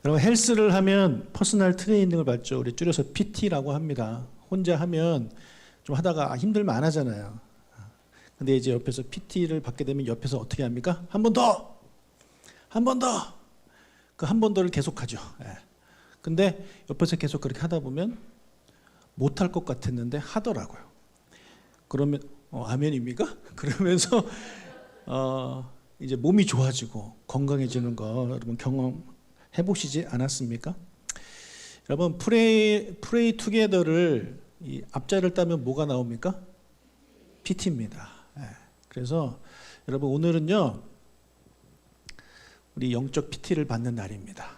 여러분 헬스를 하면 퍼스널 트레이닝을 받죠. 우리 줄여서 PT라고 합니다. 혼자 하면 좀 하다가 힘들면 안 하잖아요. 근데 이제 옆에서 PT를 받게 되면 옆에서 어떻게 합니까? 한 번 더! 한 번 더! 그 한 번 더를 계속 하죠. 예. 근데 옆에서 계속 그렇게 하다 보면 못할 것 같았는데 하더라고요. 그러면 아멘입니까? 그러면서 이제 몸이 좋아지고 건강해지는 거 여러분 경험해 보시지 않았습니까? 여러분 프레이 투게더를 이 앞자를 따면 뭐가 나옵니까? PT입니다. 예. 그래서 여러분 오늘은요 우리 영적 PT를 받는 날입니다.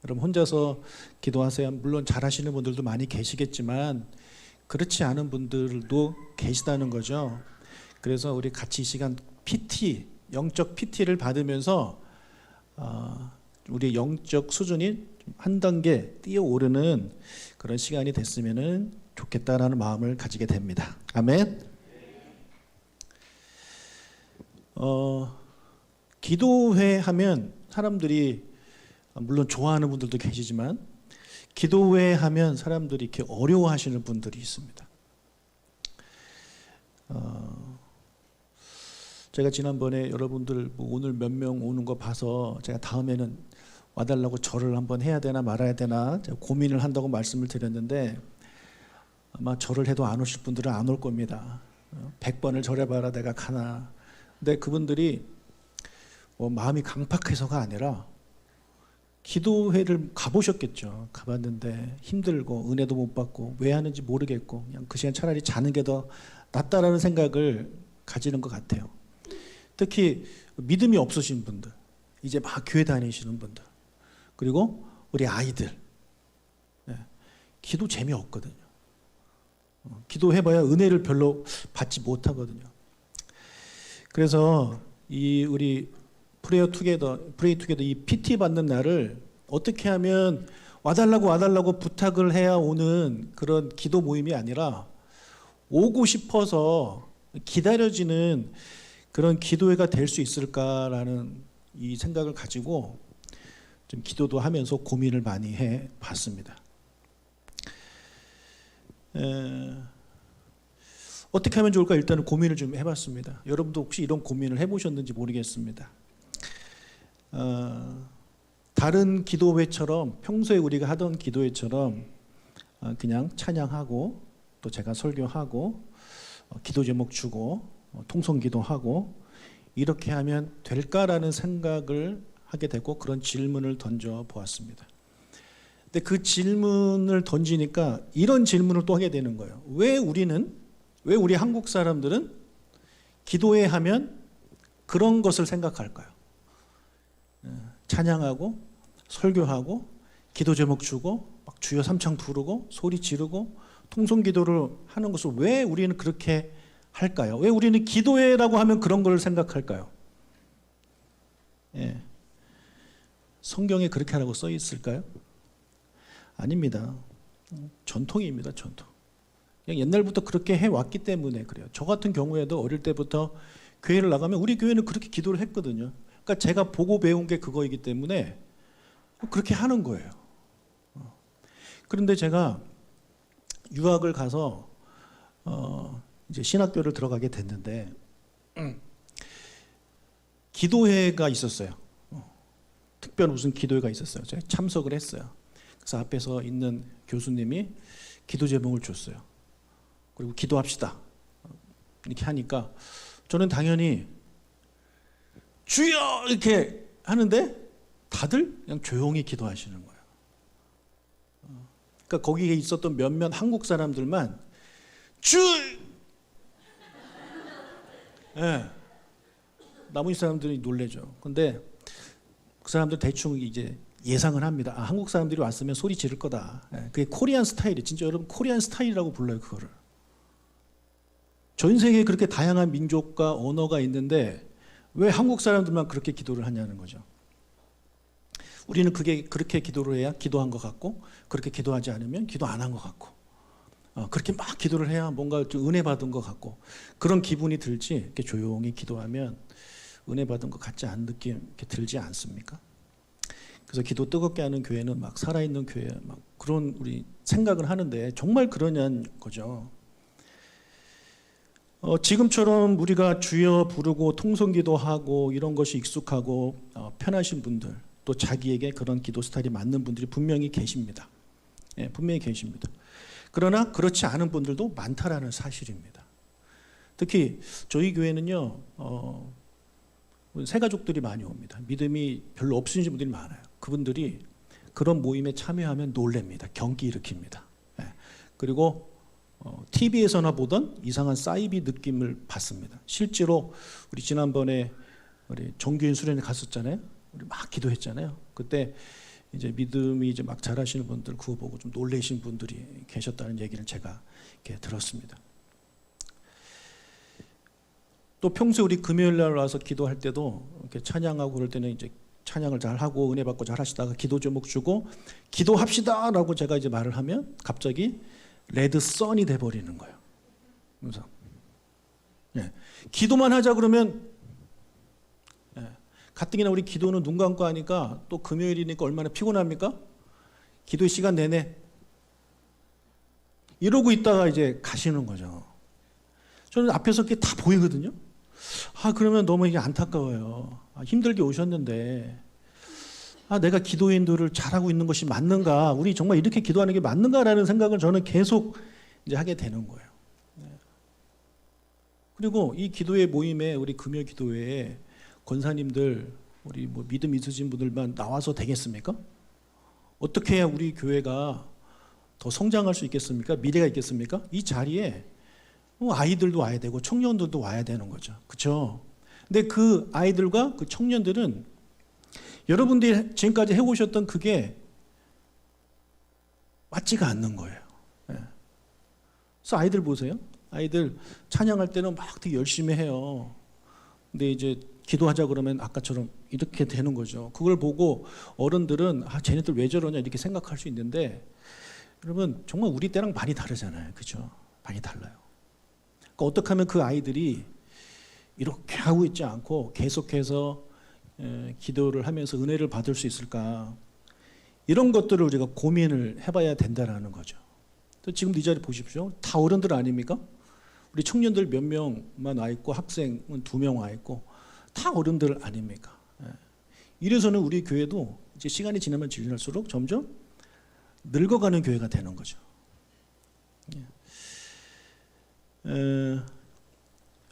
여러분 혼자서 기도하세요. 물론 잘하시는 분들도 많이 계시겠지만 그렇지 않은 분들도 계시다는 거죠. 그래서 우리 같이 이 시간 PT, 영적 PT를 받으면서 우리의 영적 수준이 한 단계 뛰어오르는 그런 시간이 됐으면 좋겠다라는 마음을 가지게 됩니다. 아멘. 기도회 하면 사람들이 물론 좋아하는 분들도 계시지만 기도회 하면 사람들이 이렇게 어려워하시는 분들이 있습니다. 제가 지난번에 여러분들 뭐 오늘 몇 명 오는 거 봐서 제가 다음에는 와달라고 절을 한번 해야 되나 말아야 되나 제가 고민을 한다고 말씀을 드렸는데 아마 절을 해도 안 오실 분들은 안 올 겁니다. 100번을 절해봐라 내가 가나. 근데 그분들이 마음이 강팍해서가 아니라 기도회를 가보셨겠죠. 가봤는데 힘들고 은혜도 못 받고 왜 하는지 모르겠고 그냥 그 시간 차라리 자는 게 더 낫다라는 생각을 가지는 것 같아요. 특히 믿음이 없으신 분들, 이제 막 교회 다니시는 분들, 그리고 우리 아이들, 기도 재미없거든요. 기도해봐야 은혜를 별로 받지 못하거든요. 그래서 이 우리 프레이 투게더 이 PT 받는 날을 어떻게 하면 와달라고 부탁을 해야 오는 그런 기도 모임이 아니라 오고 싶어서 기다려지는 그런 기도회가 될 수 있을까라는 이 생각을 가지고 좀 기도도 하면서 고민을 많이 해 봤습니다. 어떻게 하면 좋을까 일단은 고민을 좀 해봤습니다. 여러분도 혹시 이런 고민을 해보셨는지 모르겠습니다. 다른 기도회처럼 평소에 우리가 하던 기도회처럼 그냥 찬양하고 또 제가 설교하고 기도 제목 주고 통성기도하고 이렇게 하면 될까라는 생각을 하게 되고 그런 질문을 던져 보았습니다. 근데 그 질문을 던지니까 이런 질문을 또 하게 되는 거예요. 왜 우리 한국 사람들은 기도회 하면 그런 것을 생각할까요? 찬양하고 설교하고 기도 제목 주고 막 주여 삼창 부르고 소리 지르고 통성기도를 하는 것을 왜 우리는 그렇게 할까요? 왜 우리는 기도회라고 하면 그런 걸 생각할까요? 성경에 그렇게 하라고 써 있을까요? 아닙니다. 전통입니다. 전통. 그냥 옛날부터 그렇게 해왔기 때문에 그래요. 저 같은 경우에도 어릴 때부터 교회를 나가면 우리 교회는 그렇게 기도를 했거든요. 그러니까 제가 보고 배운 게 그거이기 때문에 그렇게 하는 거예요. 그런데 제가 유학을 가서 이제 신학교를 들어가게 됐는데 기도회가 있었어요. 특별 무슨 기도회가 있었어요. 제가 참석을 했어요. 그래서 앞에서 있는 교수님이 기도 제목을 줬어요. 그리고 기도합시다. 이렇게 하니까 저는 당연히 주여 이렇게 하는데 다들 그냥 조용히 기도하시는 거예요. 그러니까 거기에 있었던 몇몇 한국 사람들만 나머지 사람들이 놀래죠. 근데 그 사람들 대충 이제 예상을 합니다. 한국 사람들이 왔으면 소리 지를 거다. 그게 코리안 스타일이 진짜 여러분 코리안 스타일이라고 불러요. 그거를. 전 세계에 그렇게 다양한 민족과 언어가 있는데 왜 한국 사람들만 그렇게 기도를 하냐는 거죠. 우리는 그렇게 기도를 해야 기도한 것 같고 그렇게 기도하지 않으면 기도 안 한 것 같고 그렇게 막 기도를 해야 뭔가 좀 은혜 받은 것 같고 그런 기분이 들지 이렇게 조용히 기도하면 은혜 받은 것 같지 않은 느낌 이렇게 들지 않습니까? 그래서 기도 뜨겁게 하는 교회는 막 살아있는 교회, 막 그런 우리 생각을 하는데 정말 그러냐는 거죠. 지금처럼 우리가 주여 부르고 통성기도하고 이런 것이 익숙하고 편하신 분들, 또 자기에게 그런 기도 스타일이 맞는 분들이 분명히 계십니다. 예, 분명히 계십니다. 그러나 그렇지 않은 분들도 많다라는 사실입니다. 특히 저희 교회는요, 새가족들이 많이 옵니다. 믿음이 별로 없으신 분들이 많아요. 그분들이 그런 모임에 참여하면 놀랍니다. 경기 일으킵니다. 예, 그리고 TV에서나 보던 이상한 사이비 느낌을 받습니다. 실제로 우리 지난번에 우리 정규인 수련회 갔었잖아요. 우리 막 기도했잖아요. 그때 이제 믿음이 이제 막 잘하시는 분들 그거 보고 좀 놀라신 분들이 계셨다는 얘기를 제가 이렇게 들었습니다. 또 평소에 우리 금요일 날 와서 기도할 때도 이렇게 찬양하고 그럴 때는 이제 찬양을 잘 하고 은혜 받고 잘 하시다가 기도 제목 주고 기도합시다라고 제가 이제 말을 하면 갑자기 레드 선이 돼 버리는 거예요. 그래서 예, 기도만 하자 그러면 예, 가뜩이나 우리 기도는 눈 감고 하니까 또 금요일이니까 얼마나 피곤합니까? 기도 시간 내내 이러고 있다가 이제 가시는 거죠. 저는 앞에서 그게 다 보이거든요. 그러면 너무 이게 안타까워요. 힘들게 오셨는데 내가 기도 인도를 잘하고 있는 것이 맞는가? 우리 정말 이렇게 기도하는 게 맞는가라는 생각을 저는 계속 이제 하게 되는 거예요. 그리고 이 기도회 모임에 우리 금요 기도회에 권사님들 우리 뭐 믿음 있으신 분들만 나와서 되겠습니까? 어떻게 해야 우리 교회가 더 성장할 수 있겠습니까? 미래가 있겠습니까? 이 자리에 아이들도 와야 되고 청년들도 와야 되는 거죠. 그렇죠? 근데 그 아이들과 그 청년들은 여러분들이 지금까지 해오셨던 그게 맞지가 않는 거예요. 그래서 아이들 보세요. 아이들 찬양할 때는 막 되게 열심히 해요. 근데 이제 기도하자 그러면 아까처럼 이렇게 되는 거죠. 그걸 보고 어른들은 쟤네들 왜 저러냐 이렇게 생각할 수 있는데 여러분 정말 우리 때랑 많이 다르잖아요. 그렇죠? 많이 달라요. 그러니까 어떻게 하면 그 아이들이 이렇게 하고 있지 않고 계속해서 기도를 하면서 은혜를 받을 수 있을까? 이런 것들을 우리가 고민을 해봐야 된다는 거죠. 지금 이 자리 보십시오. 다 어른들 아닙니까? 우리 청년들 몇 명만 와 있고 학생은 2명 와 있고 다 어른들 아닙니까? 이래서는 우리 교회도 이제 시간이 지날수록 점점 늙어가는 교회가 되는 거죠.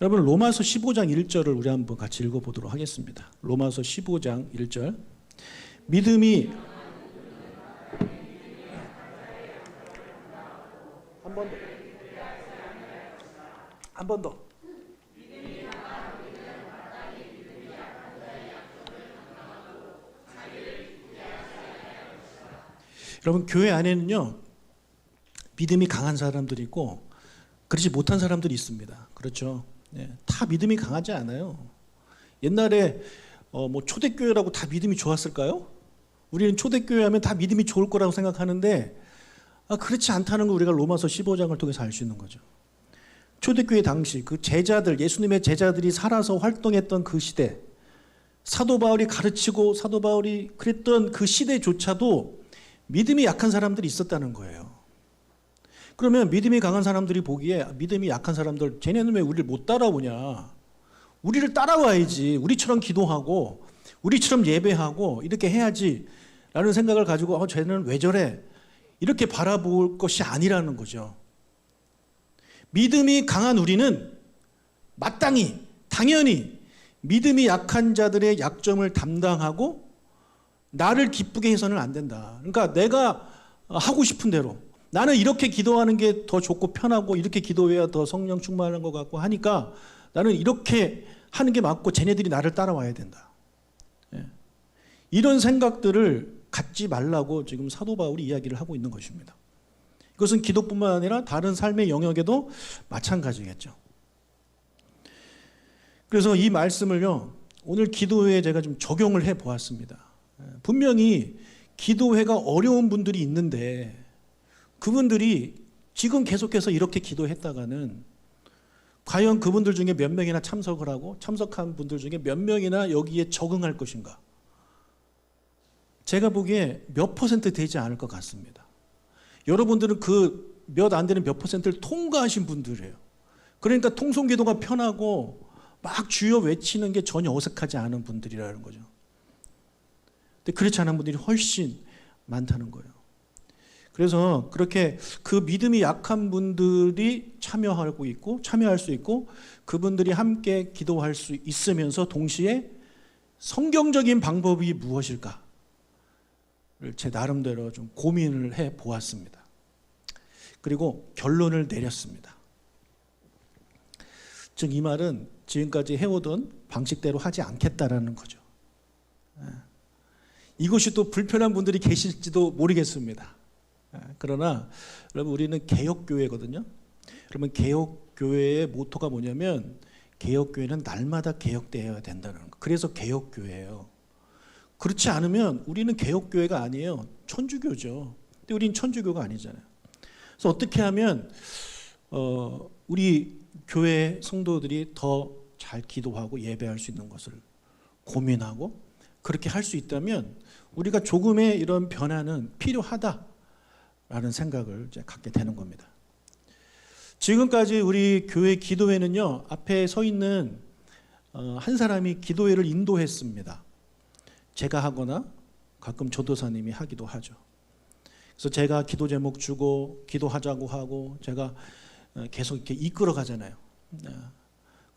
여러분 로마서 15장 1절을 우리 한번 같이 읽어보도록 하겠습니다. 로마서 15장 1절 믿음이 한 번 더. 여러분 교회 안에는요 믿음이 강한 사람들이 있고 그렇지 못한 사람들이 있습니다. 그렇죠? 네, 다 믿음이 강하지 않아요. 옛날에 뭐 초대교회라고 다 믿음이 좋았을까요? 우리는 초대교회 하면 다 믿음이 좋을 거라고 생각하는데 그렇지 않다는 걸 우리가 로마서 15장을 통해서 알 수 있는 거죠. 초대교회 당시 그 제자들, 예수님의 제자들이 살아서 활동했던 그 시대, 사도 바울이 가르치고 사도 바울이 그랬던 그 시대조차도 믿음이 약한 사람들이 있었다는 거예요. 그러면 믿음이 강한 사람들이 보기에 믿음이 약한 사람들, 쟤네는 왜 우리를 못 따라오냐? 우리를 따라와야지. 우리처럼 기도하고 우리처럼 예배하고 이렇게 해야지 라는 생각을 가지고 쟤는 왜 저래? 이렇게 바라볼 것이 아니라는 거죠. 믿음이 강한 우리는 마땅히 당연히 믿음이 약한 자들의 약점을 담당하고 나를 기쁘게 해서는 안 된다. 그러니까 내가 하고 싶은 대로 나는 이렇게 기도하는 게 더 좋고 편하고 이렇게 기도해야 더 성령 충만한 것 같고 하니까 나는 이렇게 하는 게 맞고 쟤네들이 나를 따라와야 된다. 이런 생각들을 갖지 말라고 지금 사도 바울이 이야기를 하고 있는 것입니다. 이것은 기도뿐만 아니라 다른 삶의 영역에도 마찬가지겠죠. 그래서 이 말씀을요 오늘 기도회에 제가 좀 적용을 해 보았습니다. 분명히 기도회가 어려운 분들이 있는데 그분들이 지금 계속해서 이렇게 기도했다가는 과연 그분들 중에 몇 명이나 참석을 하고 참석한 분들 중에 몇 명이나 여기에 적응할 것인가? 제가 보기에 몇 퍼센트 되지 않을 것 같습니다. 여러분들은 그 몇 안 되는 몇 퍼센트를 통과하신 분들이에요. 그러니까 통성기도가 편하고 막 주여 외치는 게 전혀 어색하지 않은 분들이라는 거죠. 근데 그렇지 않은 분들이 훨씬 많다는 거예요. 그래서 그렇게 그 믿음이 약한 분들이 참여하고 있고 참여할 수 있고 그분들이 함께 기도할 수 있으면서 동시에 성경적인 방법이 무엇일까를 제 나름대로 좀 고민을 해 보았습니다. 그리고 결론을 내렸습니다. 즉 이 말은 지금까지 해오던 방식대로 하지 않겠다라는 거죠. 이것이 또 불편한 분들이 계실지도 모르겠습니다. 그러나 여러분 우리는 개혁교회거든요. 여러분 개혁교회의 모토가 뭐냐면 개혁교회는 날마다 개혁되어야 된다는 거. 그래서 개혁교회예요. 그렇지 않으면 우리는 개혁교회가 아니에요. 천주교죠. 근데 우리는 천주교가 아니잖아요. 그래서 어떻게 하면 우리 교회 성도들이 더 잘 기도하고 예배할 수 있는 것을 고민하고 그렇게 할 수 있다면 우리가 조금의 이런 변화는 필요하다라는 생각을 이제 갖게 되는 겁니다. 지금까지 우리 교회 기도회는요, 앞에 서 있는 한 사람이 기도회를 인도했습니다. 제가 하거나 가끔 조도사님이 하기도 하죠. 그래서 제가 기도 제목 주고 기도하자고 하고 제가 계속 이렇게 이끌어 가잖아요.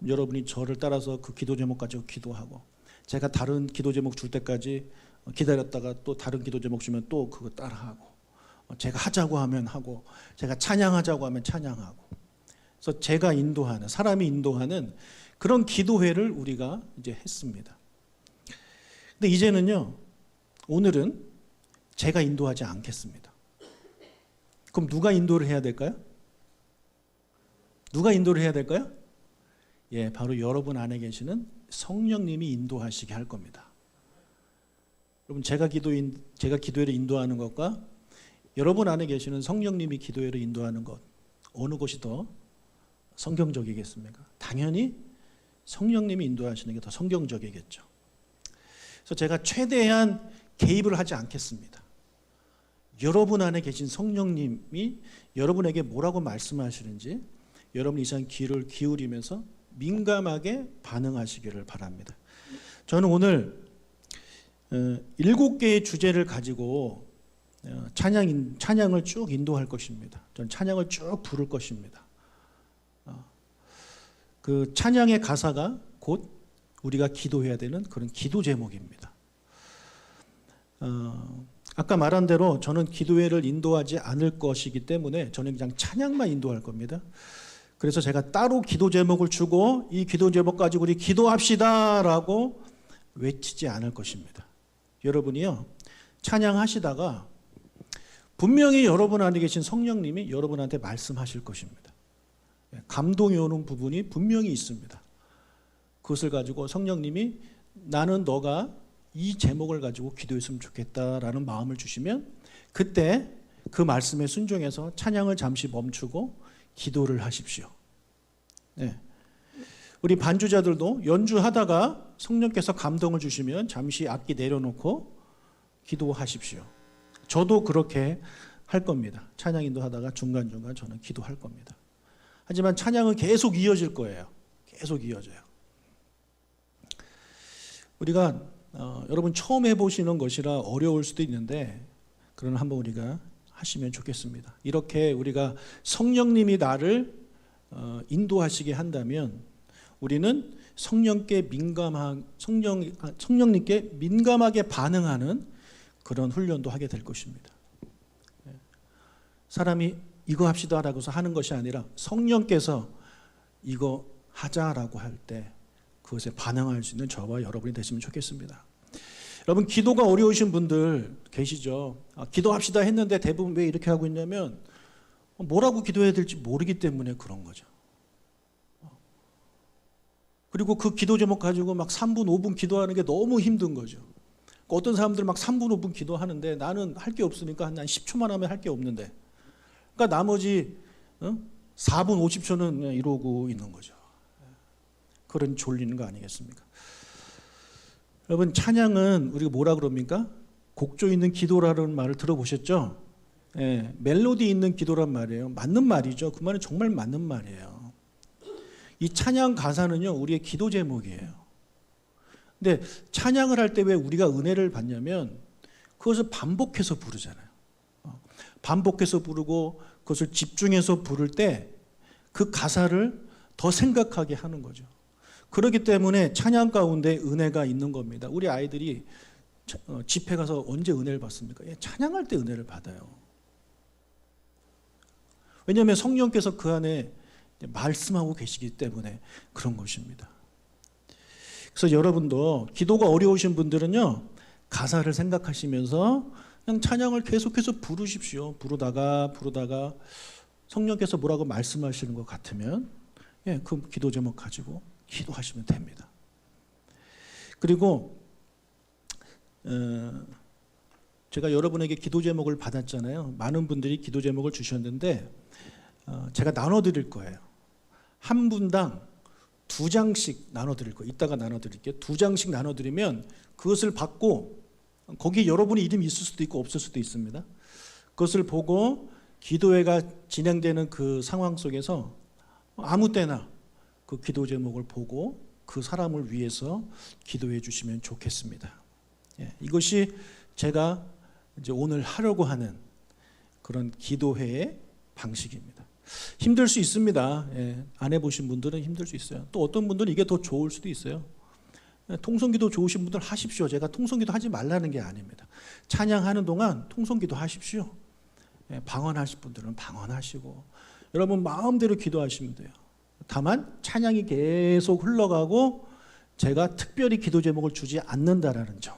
여러분이 저를 따라서 그 기도 제목 가지고 기도하고 제가 다른 기도 제목 줄 때까지 기다렸다가 또 다른 기도 제목 주면 또 그거 따라하고 제가 하자고 하면 하고 제가 찬양하자고 하면 찬양하고 그래서 제가 인도하는 사람이 인도하는 그런 기도회를 우리가 이제 했습니다. 근데 이제는요, 오늘은 제가 인도하지 않겠습니다. 그럼 누가 인도를 해야 될까요? 누가 인도를 해야 될까요? 예, 바로 여러분 안에 계시는 성령님이 인도하시게 할 겁니다. 여러분 제가 기도회를 인도하는 것과 여러분 안에 계시는 성령님이 기도회를 인도하는 것 어느 것이 더 성경적이겠습니까? 당연히 성령님이 인도하시는 게 더 성경적이겠죠. 그래서 제가 최대한 개입을 하지 않겠습니다. 여러분 안에 계신 성령님이 여러분에게 뭐라고 말씀하시는지 여러분이 이 시간 귀를 기울이면서 민감하게 반응하시기를 바랍니다. 저는 오늘 7개의 주제를 가지고 찬양을 쭉 인도할 것입니다. 저는 찬양을 쭉 부를 것입니다. 그 찬양의 가사가 곧 우리가 기도해야 되는 그런 기도 제목입니다. 아까 말한 대로 저는 기도회를 인도하지 않을 것이기 때문에 저는 그냥 찬양만 인도할 겁니다. 그래서 제가 따로 기도 제목을 주고 이 기도 제목 가지고 우리 기도합시다라고 외치지 않을 것입니다. 여러분이요, 찬양하시다가 분명히 여러분 안에 계신 성령님이 여러분한테 말씀하실 것입니다. 감동이 오는 부분이 분명히 있습니다. 그것을 가지고 성령님이 나는 너가 이 제목을 가지고 기도했으면 좋겠다라는 마음을 주시면 그때 그 말씀에 순종해서 찬양을 잠시 멈추고 기도를 하십시오. 네. 우리 반주자들도 연주하다가 성령께서 감동을 주시면 잠시 악기 내려놓고 기도하십시오. 저도 그렇게 할 겁니다. 찬양 인도하다가 중간중간 저는 기도할 겁니다. 하지만 찬양은 계속 이어질 거예요. 계속 이어져요. 우리가 여러분 처음 해보시는 것이라 어려울 수도 있는데 그러나 한번 우리가 하시면 좋겠습니다. 이렇게 우리가 성령님이 나를 인도하시게 한다면 우리는 성령님께 민감하게 반응하는 그런 훈련도 하게 될 것입니다. 사람이 이거 합시다라고 해서 하는 것이 아니라 성령께서 이거 하자라고 할 때 그것에 반응할 수 있는 저와 여러분이 되시면 좋겠습니다. 여러분 기도가 어려우신 분들 계시죠? 기도합시다 했는데 대부분 왜 이렇게 하고 있냐면 뭐라고 기도해야 될지 모르기 때문에 그런 거죠. 그리고 그 기도 제목 가지고 막 3분, 5분 기도하는 게 너무 힘든 거죠. 어떤 사람들 막 3분, 5분 기도하는데 나는 할 게 없으니까 한 10초만 하면 할 게 없는데 그러니까 나머지 4분, 50초는 이러고 있는 거죠. 그런 졸리는 거 아니겠습니까? 여러분 찬양은 우리가 뭐라 그럽니까? 곡조 있는 기도라는 말을 들어보셨죠? 예, 멜로디 있는 기도란 말이에요. 맞는 말이죠. 그 말은 정말 맞는 말이에요. 이 찬양 가사는요, 우리의 기도 제목이에요. 근데 찬양을 할 때 왜 우리가 은혜를 받냐면 그것을 반복해서 부르잖아요. 반복해서 부르고 그것을 집중해서 부를 때 그 가사를 더 생각하게 하는 거죠. 그렇기 때문에 찬양 가운데 은혜가 있는 겁니다. 우리 아이들이 집회 가서 언제 은혜를 받습니까? 찬양할 때 은혜를 받아요. 왜냐하면 성령께서 그 안에 말씀하고 계시기 때문에 그런 것입니다. 그래서 여러분도 기도가 어려우신 분들은요, 가사를 생각하시면서 그냥 찬양을 계속해서 부르십시오. 부르다가 성령께서 뭐라고 말씀하시는 것 같으면 그 기도 제목 가지고 기도하시면 됩니다. 그리고 제가 여러분에게 기도 제목을 받았잖아요. 많은 분들이 기도 제목을 주셨는데 제가 나눠드릴 거예요. 한 분당 2장씩 나눠드릴 거예요. 이따가 나눠드릴게요. 2장씩 나눠드리면 그것을 받고 거기에 여러분의 이름이 있을 수도 있고 없을 수도 있습니다. 그것을 보고 기도회가 진행되는 그 상황 속에서 아무 때나 그 기도 제목을 보고 그 사람을 위해서 기도해 주시면 좋겠습니다. 이것이 제가 이제 오늘 하려고 하는 그런 기도회의 방식입니다. 힘들 수 있습니다. 안 해보신 분들은 힘들 수 있어요. 또 어떤 분들은 이게 더 좋을 수도 있어요. 통성기도 좋으신 분들 하십시오. 제가 통성기도 하지 말라는 게 아닙니다. 찬양하는 동안 통성기도 하십시오. 방언하실 분들은 방언하시고 여러분 마음대로 기도하시면 돼요. 다만 찬양이 계속 흘러가고 제가 특별히 기도 제목을 주지 않는다라는 점.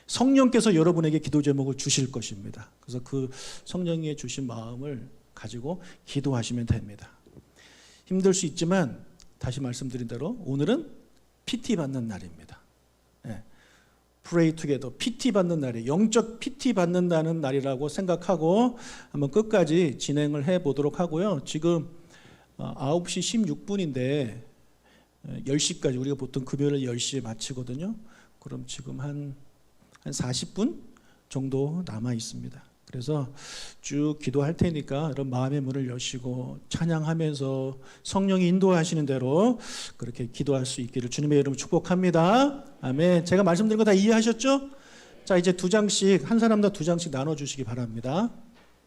성령께서 여러분에게 기도 제목을 주실 것입니다. 그래서 그 성령이 주신 마음을 가지고 기도하시면 됩니다. 힘들 수 있지만 다시 말씀드린 대로 오늘은 PT 받는 날입니다. Pray together, PT 받는 날이에요. 영적 PT 받는다는 날이라고 생각하고 한번 끝까지 진행을 해보도록 하고요. 지금 9시 16분인데 10시까지 우리가 보통 금요일 10시에 마치거든요. 그럼 지금 한 40분 정도 남아 있습니다. 그래서 쭉 기도할 테니까 여러분 마음의 문을 여시고 찬양하면서 성령이 인도하시는 대로 그렇게 기도할 수 있기를 주님의 이름으로 축복합니다. 아멘. 제가 말씀드린 거 다 이해하셨죠? 자, 이제 2장씩 한 사람당 2장씩 나눠주시기 바랍니다.